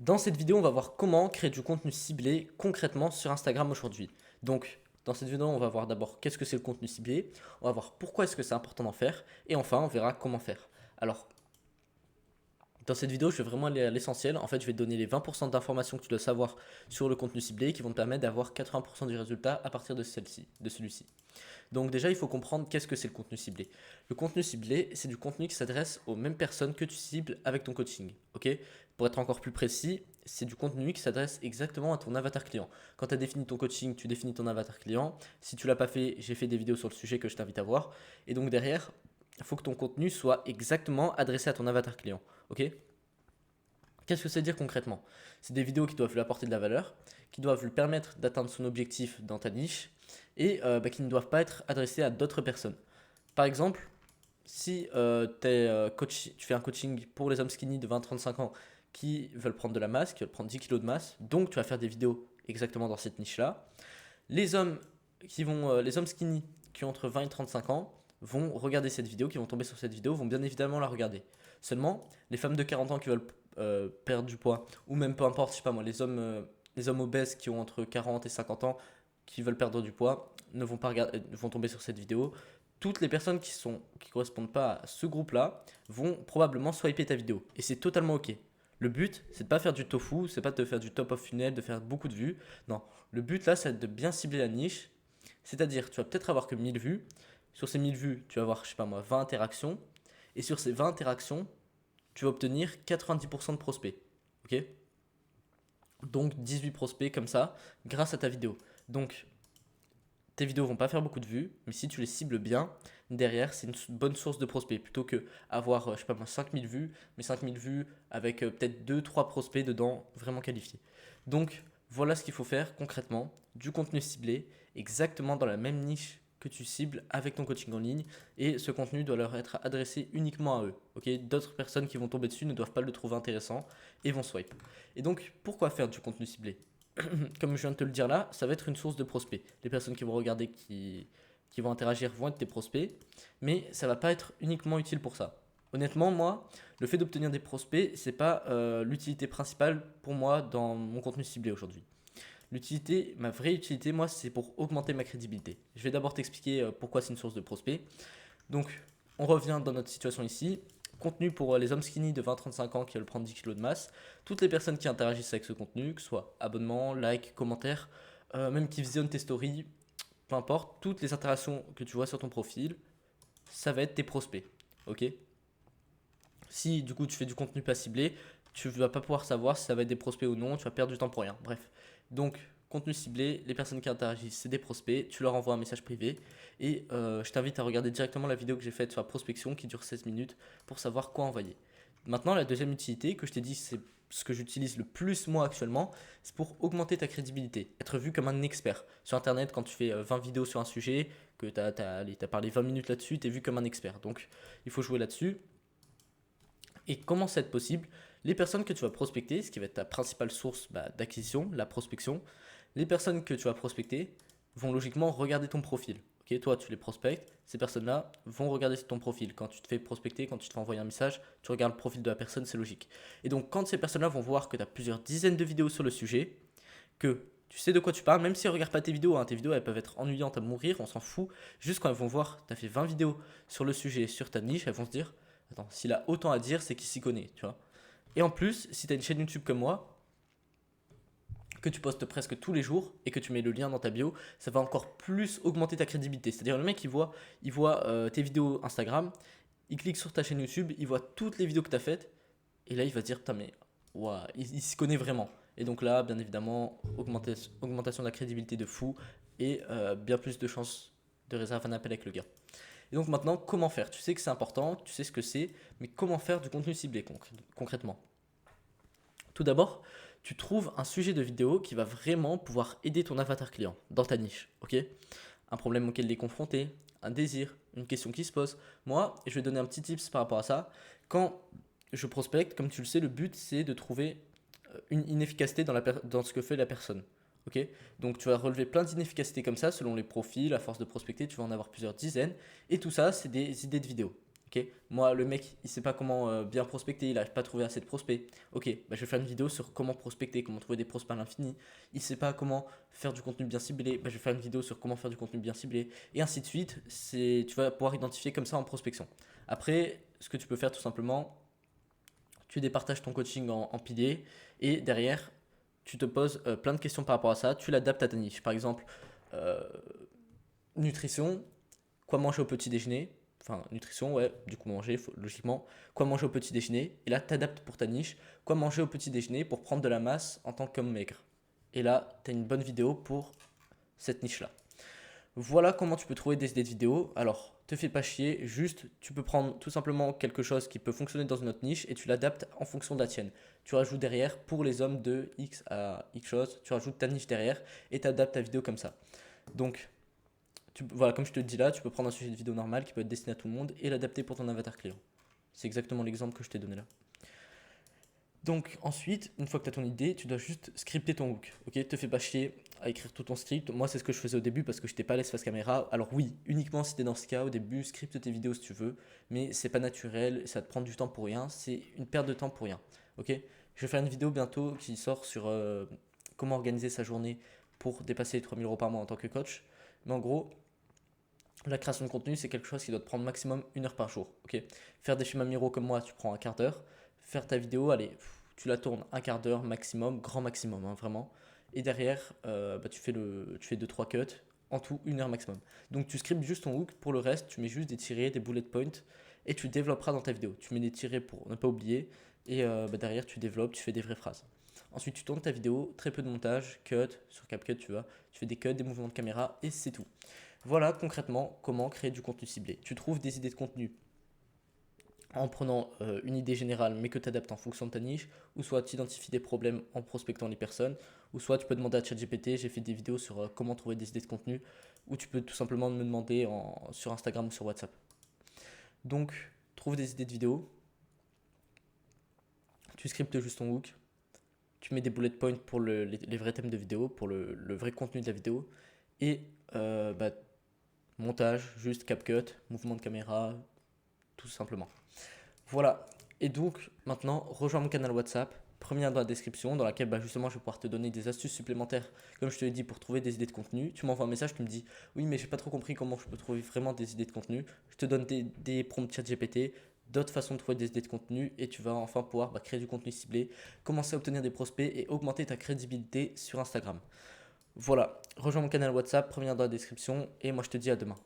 Dans cette vidéo, on va voir comment créer du contenu ciblé concrètement sur Instagram aujourd'hui. Donc, dans cette vidéo, on va voir d'abord qu'est-ce que c'est le contenu ciblé, on va voir pourquoi est-ce que c'est important d'en faire, et enfin, on verra comment faire. Alors, dans cette vidéo, je vais vraiment aller à l'essentiel. En fait, je vais te donner les 20% d'informations que tu dois savoir sur le contenu ciblé qui vont te permettre d'avoir 80% du résultat à partir de celui-ci. Donc déjà, il faut comprendre qu'est-ce que c'est le contenu ciblé. Le contenu ciblé, c'est du contenu qui s'adresse aux mêmes personnes que tu cibles avec ton coaching. Ok. Pour être encore plus précis, c'est du contenu qui s'adresse exactement à ton avatar client. Quand tu as défini ton coaching, tu définis ton avatar client. Si tu l'as pas fait, j'ai fait des vidéos sur le sujet que je t'invite à voir. Et donc derrière, il faut que ton contenu soit exactement adressé à ton avatar client. Ok. Qu'est-ce que ça veut dire concrètement? C'est des vidéos qui doivent lui apporter de la valeur, qui doivent lui permettre d'atteindre son objectif dans ta niche et qui ne doivent pas être adressées à d'autres personnes. Par exemple, si tu fais un coaching pour les hommes skinny de 20-35 ans qui veulent prendre de la masse, qui veulent prendre 10 kilos de masse, donc tu vas faire des vidéos exactement dans cette niche-là. Les hommes, les hommes skinny qui ont entre 20 et 35 ans vont regarder cette vidéo, qui vont tomber sur cette vidéo, vont bien évidemment la regarder. Seulement, les femmes de 40 ans qui veulent perdre du poids, ou même peu importe, je sais pas moi, les hommes obèses qui ont entre 40 et 50 ans qui veulent perdre du poids ne vont pas regarder, vont tomber sur cette vidéo. Toutes les personnes qui correspondent pas à ce groupe-là vont probablement swiper ta vidéo. Et c'est totalement ok. Le but, c'est de pas faire du tofu, c'est pas de te faire du top of funnel, de faire beaucoup de vues. Non, le but là, c'est de bien cibler la niche. C'est-à-dire, tu vas peut-être avoir que 1000 vues. Sur ces 1000 vues, tu vas avoir, je sais pas moi, 20 interactions. Et sur ces 20 interactions, tu vas obtenir 90% de prospects. Ok. Donc 18 prospects comme ça, grâce à ta vidéo. Donc tes vidéos vont pas faire beaucoup de vues, mais si tu les cibles bien, derrière, c'est une bonne source de prospects. Plutôt que avoir, je sais pas moi, 5000 vues, mais 5000 vues avec peut-être 2-3 prospects dedans vraiment qualifiés. Donc, voilà ce qu'il faut faire concrètement, du contenu ciblé, exactement dans la même niche que tu cibles avec ton coaching en ligne, et ce contenu doit leur être adressé uniquement à eux. Okay. D'autres personnes qui vont tomber dessus ne doivent pas le trouver intéressant et vont swipe. Et donc, pourquoi faire du contenu ciblé? Comme je viens de te le dire là, ça va être une source de prospects. Les personnes qui vont regarder, qui vont interagir vont être tes prospects, mais ça va pas être uniquement utile pour ça. Honnêtement, moi, le fait d'obtenir des prospects, c'est pas l'utilité principale pour moi dans mon contenu ciblé aujourd'hui. L'utilité, ma vraie utilité, moi, c'est pour augmenter ma crédibilité. Je vais d'abord t'expliquer pourquoi c'est une source de prospects. Donc, on revient dans notre situation ici. Contenu pour les hommes skinny de 20-35 ans qui veulent prendre 10 kg de masse. Toutes les personnes qui interagissent avec ce contenu, que ce soit abonnement, like, commentaire, même qui visionnent tes stories, peu importe, toutes les interactions que tu vois sur ton profil, ça va être tes prospects. Ok. Si du coup tu fais du contenu pas ciblé, tu vas pas pouvoir savoir si ça va être des prospects ou non, tu vas perdre du temps pour rien. Bref. Donc, contenu ciblé, les personnes qui interagissent, c'est des prospects, tu leur envoies un message privé et je t'invite à regarder directement la vidéo que j'ai faite sur la prospection qui dure 16 minutes pour savoir quoi envoyer. Maintenant, la deuxième utilité que je t'ai dit, c'est ce que j'utilise le plus moi actuellement, c'est pour augmenter ta crédibilité, être vu comme un expert. Sur internet, quand tu fais 20 vidéos sur un sujet, que tu as parlé 20 minutes là-dessus, tu es vu comme un expert. Donc, il faut jouer là-dessus. Et comment ça va être possible? Les personnes que tu vas prospecter, ce qui va être ta principale source d'acquisition, la prospection, les personnes que tu vas prospecter vont logiquement regarder ton profil. Ok, toi, tu les prospectes, ces personnes-là vont regarder ton profil. Quand tu te fais prospecter, quand tu te fais envoyer un message, tu regardes le profil de la personne, c'est logique. Et donc, quand ces personnes-là vont voir que tu as plusieurs dizaines de vidéos sur le sujet, que tu sais de quoi tu parles, même si elles ne regardent pas tes vidéos, hein, tes vidéos elles peuvent être ennuyantes à mourir, on s'en fout. Juste quand elles vont voir que tu as fait 20 vidéos sur le sujet, sur ta niche, elles vont se dire attends, s'il a autant à dire, c'est qu'il s'y connaît, tu vois. Et en plus, si tu as une chaîne YouTube comme moi, que tu postes presque tous les jours et que tu mets le lien dans ta bio, ça va encore plus augmenter ta crédibilité. C'est-à-dire le mec, il voit tes vidéos Instagram, il clique sur ta chaîne YouTube, il voit toutes les vidéos que tu as faites, et là, il va se dire, putain, mais ouah, il s'y connaît vraiment. Et donc là, bien évidemment, augmentation de la crédibilité de fou et bien plus de chances de réserve un appel avec le gars. Et donc maintenant, comment faire? Tu sais que c'est important, tu sais ce que c'est, mais comment faire du contenu ciblé concrètement? Tout d'abord, tu trouves un sujet de vidéo qui va vraiment pouvoir aider ton avatar client dans ta niche, ok? Un problème auquel il est confronté, un désir, une question qui se pose. Moi, je vais donner un petit tips par rapport à ça. Quand je prospecte, comme tu le sais, le but c'est de trouver une inefficacité dans ce que fait la personne. Ok. Donc tu vas relever plein d'inefficacités comme ça selon les profils, à force de prospecter, tu vas en avoir plusieurs dizaines. Et tout ça, c'est des idées de vidéos. Ok, moi, le mec, il sait pas comment bien prospecter, il n'arrive pas à trouver assez de prospects. Ok, bah, je vais faire une vidéo sur comment prospecter, comment trouver des prospects à l'infini. Il sait pas comment faire du contenu bien ciblé, bah, je vais faire une vidéo sur comment faire du contenu bien ciblé, et ainsi de suite. Tu vas pouvoir identifier comme ça en prospection. Après, ce que tu peux faire tout simplement, tu départages ton coaching en piliers, et derrière, tu te poses plein de questions par rapport à ça, tu l'adaptes à ta niche. Par exemple, euh, nutrition, quoi manger au petit déjeuner, enfin nutrition, ouais, du coup manger, logiquement, quoi manger au petit déjeuner, et là tu adaptes pour ta niche, quoi manger au petit déjeuner pour prendre de la masse en tant qu'homme maigre. Et là, tu as une bonne vidéo pour cette niche-là. Voilà comment tu peux trouver des idées de vidéos. Alors, te fais pas chier, juste tu peux prendre tout simplement quelque chose qui peut fonctionner dans une autre niche et tu l'adaptes en fonction de la tienne. Tu rajoutes derrière pour les hommes de X à X chose, tu rajoutes ta niche derrière et tu adaptes ta vidéo comme ça. Donc, voilà, comme je te le dis là, tu peux prendre un sujet de vidéo normal qui peut être destiné à tout le monde et l'adapter pour ton avatar client. C'est exactement l'exemple que je t'ai donné là. Donc ensuite, une fois que tu as ton idée, tu dois juste scripter ton hook. Ok, te fais pas chier à écrire tout ton script. Moi, c'est ce que je faisais au début parce que je n'étais pas à l'aise face caméra. Alors oui, uniquement si tu es dans ce cas, au début, scripte tes vidéos si tu veux, mais c'est pas naturel, ça te prend du temps pour rien, c'est une perte de temps pour rien. Ok, je vais faire une vidéo bientôt qui sort sur comment organiser sa journée pour dépasser les 3000 € par mois en tant que coach. Mais en gros, la création de contenu, c'est quelque chose qui doit te prendre maximum 1 heure par jour. Ok, faire des schémas miro comme moi, tu prends un quart d'heure. Faire ta vidéo, allez, tu la tournes un quart d'heure maximum, grand maximum, hein, vraiment. Et derrière, bah, tu fais 2-3 cuts, en tout 1 heure maximum. Donc tu scriptes juste ton hook, pour le reste, tu mets juste des tirés, des bullet points, et tu développeras dans ta vidéo. Tu mets des tirés pour ne pas oublier, et bah, derrière, tu développes, tu fais des vraies phrases. Ensuite, tu tournes ta vidéo, très peu de montage, cut, sur CapCut, tu vois. Tu fais des cuts, des mouvements de caméra, et c'est tout. Voilà concrètement comment créer du contenu ciblé. Tu trouves des idées de contenu en prenant une idée générale mais que tu adaptes en fonction de ta niche, ou soit tu identifies des problèmes en prospectant les personnes, ou soit tu peux demander à ChatGPT, j'ai fait des vidéos sur comment trouver des idées de contenu, ou tu peux tout simplement me demander sur Instagram ou sur WhatsApp. Donc, trouve des idées de vidéos, tu scriptes juste ton hook, tu mets des bullet points pour les vrais thèmes de vidéo, pour le vrai contenu de la vidéo, et bah, montage, juste CapCut, mouvement de caméra, tout simplement. Voilà. Et donc, maintenant, rejoins mon canal WhatsApp, premier lien dans la description, dans laquelle bah, justement je vais pouvoir te donner des astuces supplémentaires, comme je te l'ai dit, pour trouver des idées de contenu. Tu m'envoies un message, tu me dis, oui, mais j'ai pas trop compris comment je peux trouver vraiment des idées de contenu. Je te donne des prompts ChatGPT, d'autres façons de trouver des idées de contenu, et tu vas enfin pouvoir bah, créer du contenu ciblé, commencer à obtenir des prospects et augmenter ta crédibilité sur Instagram. Voilà, rejoins mon canal WhatsApp, premier lien dans la description, et moi je te dis à demain.